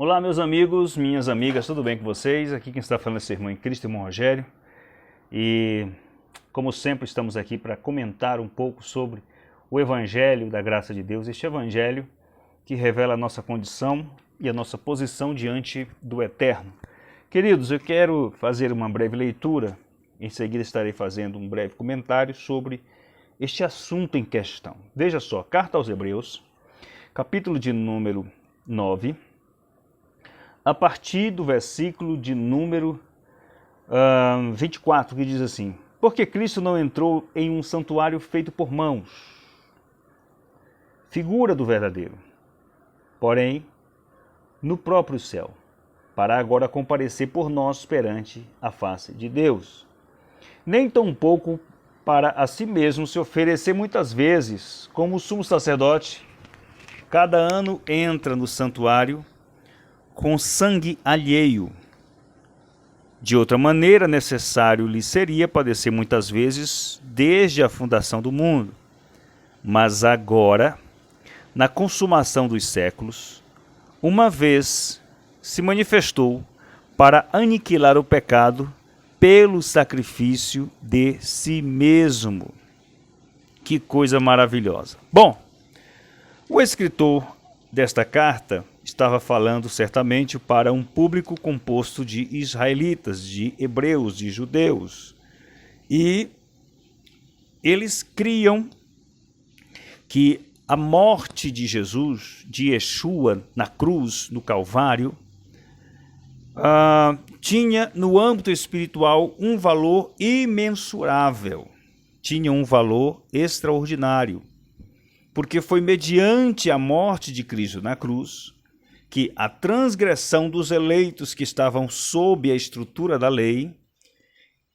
Olá, meus amigos, minhas amigas, tudo bem com vocês? Aqui quem está falando é seu irmão em Cristo, irmão Rogério. E, como sempre, estamos aqui para comentar um pouco sobre o Evangelho da Graça de Deus, este Evangelho que revela a nossa condição e a nossa posição diante do Eterno. Queridos, eu quero fazer uma breve leitura, em seguida estarei fazendo um breve comentário sobre este assunto em questão. Veja só, Carta aos Hebreus, capítulo de número 9, a partir do versículo de número 24, que diz assim: porque Cristo não entrou em um santuário feito por mãos, figura do verdadeiro, porém no próprio céu, para agora comparecer por nós perante a face de Deus. Nem tampouco para a si mesmo se oferecer muitas vezes, como o sumo sacerdote cada ano entra no santuário com sangue alheio. De outra maneira, necessário lhe seria padecer muitas vezes desde a fundação do mundo. Mas agora, na consumação dos séculos, uma vez se manifestou para aniquilar o pecado pelo sacrifício de si mesmo. Que coisa maravilhosa! Bom, o escritor desta carta estava falando certamente para um público composto de israelitas, de hebreus, de judeus. E eles criam que a morte de Jesus, de Yeshua, na cruz, no Calvário, tinha no âmbito espiritual um valor imensurável, tinha um valor extraordinário, porque foi mediante a morte de Cristo na cruz que a transgressão dos eleitos que estavam sob a estrutura da lei,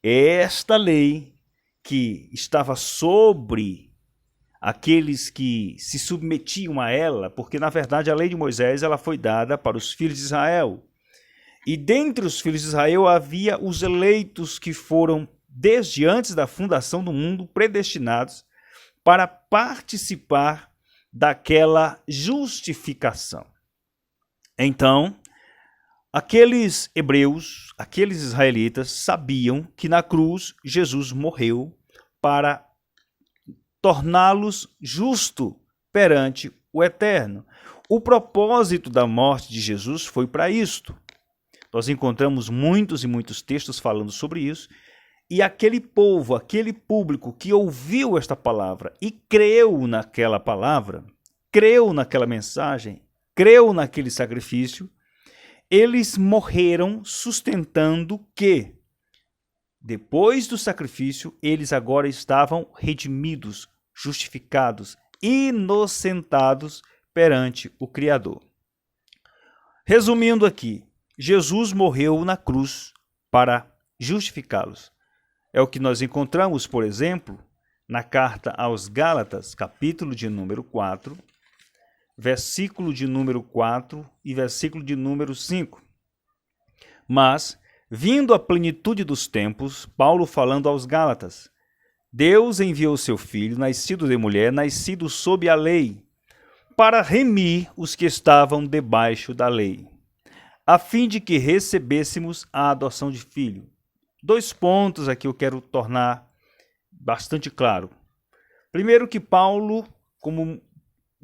esta lei que estava sobre aqueles que se submetiam a ela, porque na verdade a lei de Moisés ela foi dada para os filhos de Israel. E dentre os filhos de Israel havia os eleitos que foram, desde antes da fundação do mundo, predestinados para participar daquela justificação. Então, aqueles hebreus, aqueles israelitas sabiam que na cruz Jesus morreu para torná-los justo perante o Eterno. O propósito da morte de Jesus foi para isto. Nós encontramos muitos e muitos textos falando sobre isso, e aquele povo, aquele público que ouviu esta palavra e creu naquela palavra, creu naquela mensagem, creu naquele sacrifício, eles morreram sustentando que, depois do sacrifício, eles agora estavam redimidos, justificados, inocentados perante o Criador. Resumindo aqui, Jesus morreu na cruz para justificá-los. É o que nós encontramos, por exemplo, na carta aos Gálatas, capítulo de número 4, versículo de número 4 e versículo de número 5. Mas, vindo a plenitude dos tempos, Paulo falando aos Gálatas, Deus enviou seu Filho, nascido de mulher, nascido sob a lei, para remir os que estavam debaixo da lei, a fim de que recebêssemos a adoção de filho. 2 pontos aqui eu quero tornar bastante claro. Primeiro que Paulo, como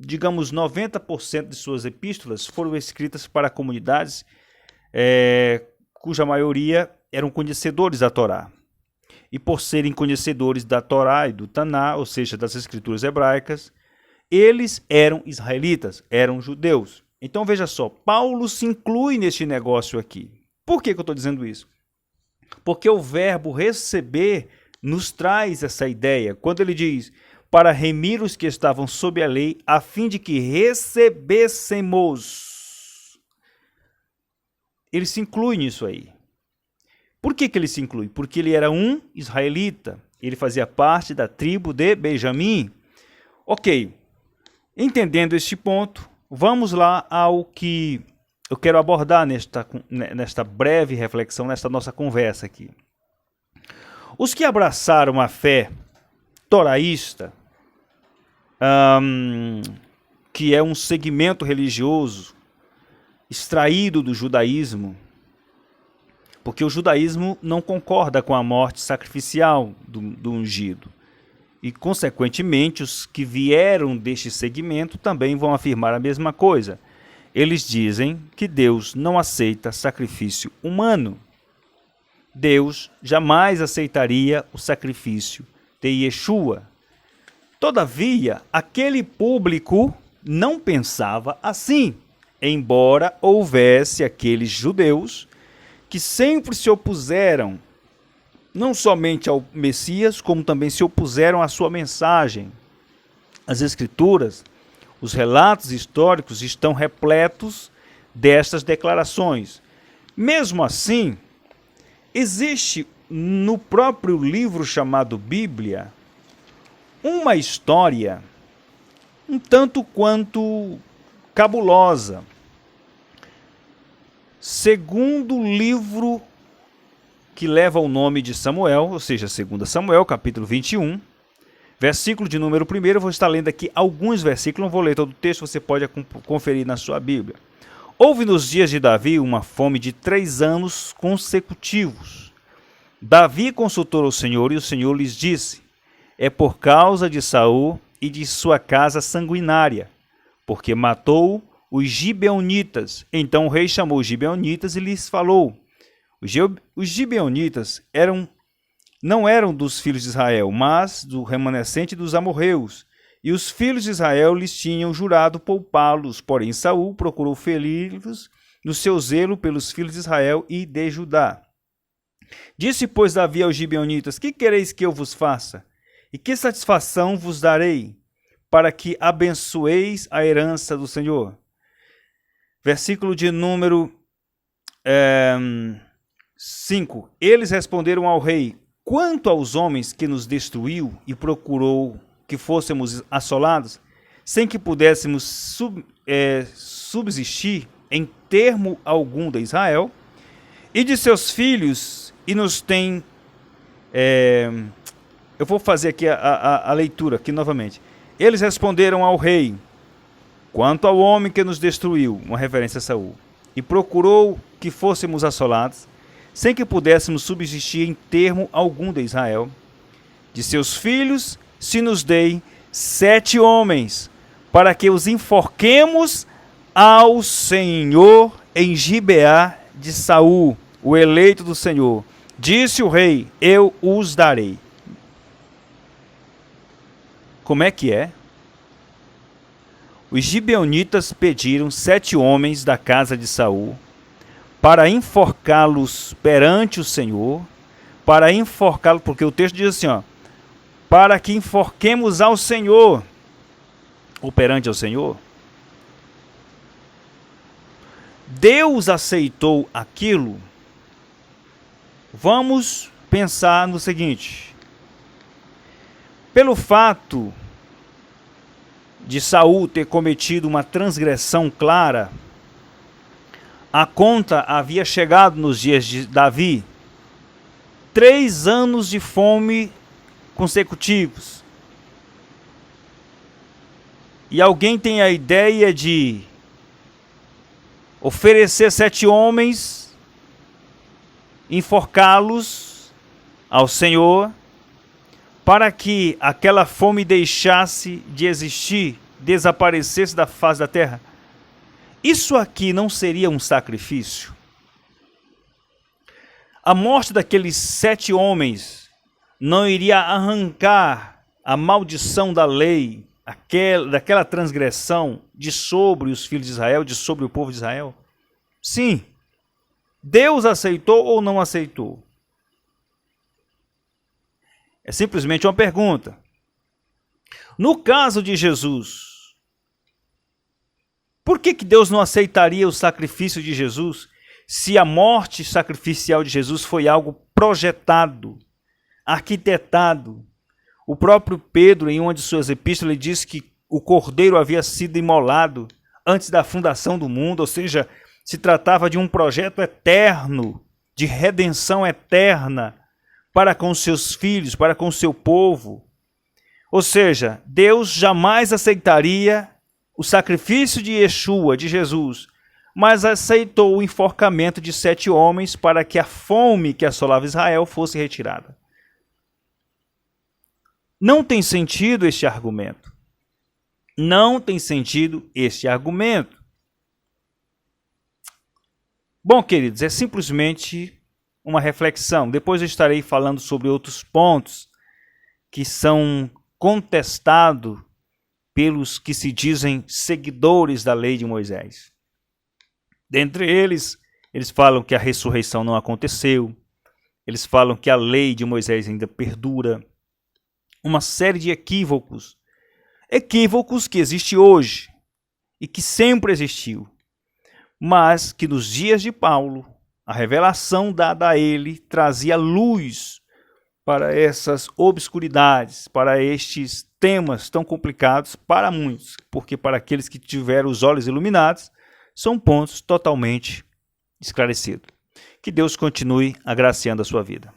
digamos 90% de suas epístolas, foram escritas para comunidades cuja maioria eram conhecedores da Torá. E por serem conhecedores da Torá e do Taná, ou seja, das escrituras hebraicas, eles eram israelitas, eram judeus. Então veja só, Paulo se inclui neste negócio aqui. Por que eu estou dizendo isso? Porque o verbo receber nos traz essa ideia. Quando ele diz, para remir os que estavam sob a lei, a fim de que recebêssemos. Ele se inclui nisso aí. Por que ele se inclui? Porque ele era um israelita. Ele fazia parte da tribo de Benjamim. Ok, entendendo este ponto, vamos lá ao que eu quero abordar nesta breve reflexão, nesta nossa conversa aqui. Os que abraçaram a fé toraísta, que é um segmento religioso extraído do judaísmo, porque o judaísmo não concorda com a morte sacrificial do ungido. E, consequentemente, os que vieram deste segmento também vão afirmar a mesma coisa. Eles dizem que Deus não aceita sacrifício humano. Deus jamais aceitaria o sacrifício de Yeshua. Todavia, aquele público não pensava assim, embora houvesse aqueles judeus que sempre se opuseram não somente ao Messias, como também se opuseram à sua mensagem. As Escrituras, os relatos históricos estão repletos destas declarações. Mesmo assim, existe no próprio livro chamado Bíblia uma história um tanto quanto cabulosa. Segundo o livro que leva o nome de Samuel, ou seja, 2 Samuel, capítulo 21, versículo de número 1, eu vou estar lendo aqui alguns versículos, não vou ler todo o texto, você pode conferir na sua Bíblia. Houve nos dias de Davi uma fome de 3 anos consecutivos. Davi consultou o Senhor e o Senhor lhes disse: é por causa de Saul e de sua casa sanguinária, porque matou os gibeonitas. Então o rei chamou os gibeonitas e lhes falou. Os gibeonitas não eram dos filhos de Israel, mas do remanescente dos amorreus. E os filhos de Israel lhes tinham jurado poupá-los, porém Saul procurou ferir-los no seu zelo pelos filhos de Israel e de Judá. Disse, pois, Davi aos gibeonitas: que quereis que eu vos faça? E que satisfação vos darei, para que abençoeis a herança do Senhor? Versículo de número 5. Eles responderam ao rei: quanto aos homens que nos destruiu e procurou que fôssemos assolados, sem que pudéssemos subsistir em termo algum de Israel, e de seus filhos, e nos tem... eu vou fazer aqui a leitura aqui novamente. Eles responderam ao rei: quanto ao homem que nos destruiu, uma referência a Saul, e procurou que fôssemos assolados, sem que pudéssemos subsistir em termo algum de Israel, de seus filhos se nos dei 7 homens, para que os enforquemos ao Senhor em Gibeá de Saul, o eleito do Senhor. Disse o rei: eu os darei. Como é que é? Os gibeonitas pediram 7 homens da casa de Saul para enforcá-los perante o Senhor, para enforcá-los, porque o texto diz assim, ó, para que enforquemos ao Senhor, ou perante ao Senhor. Deus aceitou aquilo. Vamos pensar no seguinte: pelo fato de Saul ter cometido uma transgressão clara, a conta havia chegado nos dias de Davi, 3 anos de fome consecutivos. E alguém tem a ideia de oferecer 7 homens, enforcá-los ao Senhor, para que aquela fome deixasse de existir, desaparecesse da face da terra? Isso aqui não seria um sacrifício? A morte daqueles 7 homens não iria arrancar a maldição da lei, daquela transgressão de sobre os filhos de Israel, de sobre o povo de Israel? Sim. Deus aceitou ou não aceitou? É simplesmente uma pergunta. No caso de Jesus, por que Deus não aceitaria o sacrifício de Jesus se a morte sacrificial de Jesus foi algo projetado, arquitetado? O próprio Pedro, em uma de suas epístolas, ele disse que o cordeiro havia sido imolado antes da fundação do mundo, ou seja, se tratava de um projeto eterno, de redenção eterna para com seus filhos, para com seu povo. Ou seja, Deus jamais aceitaria o sacrifício de Yeshua, de Jesus, mas aceitou o enforcamento de 7 homens para que a fome que assolava Israel fosse retirada. Não tem sentido este argumento. Não tem sentido este argumento. Bom, queridos, é simplesmente uma reflexão. Depois eu estarei falando sobre outros pontos que são contestados pelos que se dizem seguidores da lei de Moisés. Dentre eles falam que a ressurreição não aconteceu, eles falam que a lei de Moisés ainda perdura. Uma série de equívocos que existem hoje e que sempre existiu, mas que nos dias de Paulo, a revelação dada a ele trazia luz para essas obscuridades, para estes temas tão complicados para muitos, porque para aqueles que tiveram os olhos iluminados, são pontos totalmente esclarecidos. Que Deus continue agraciando a sua vida.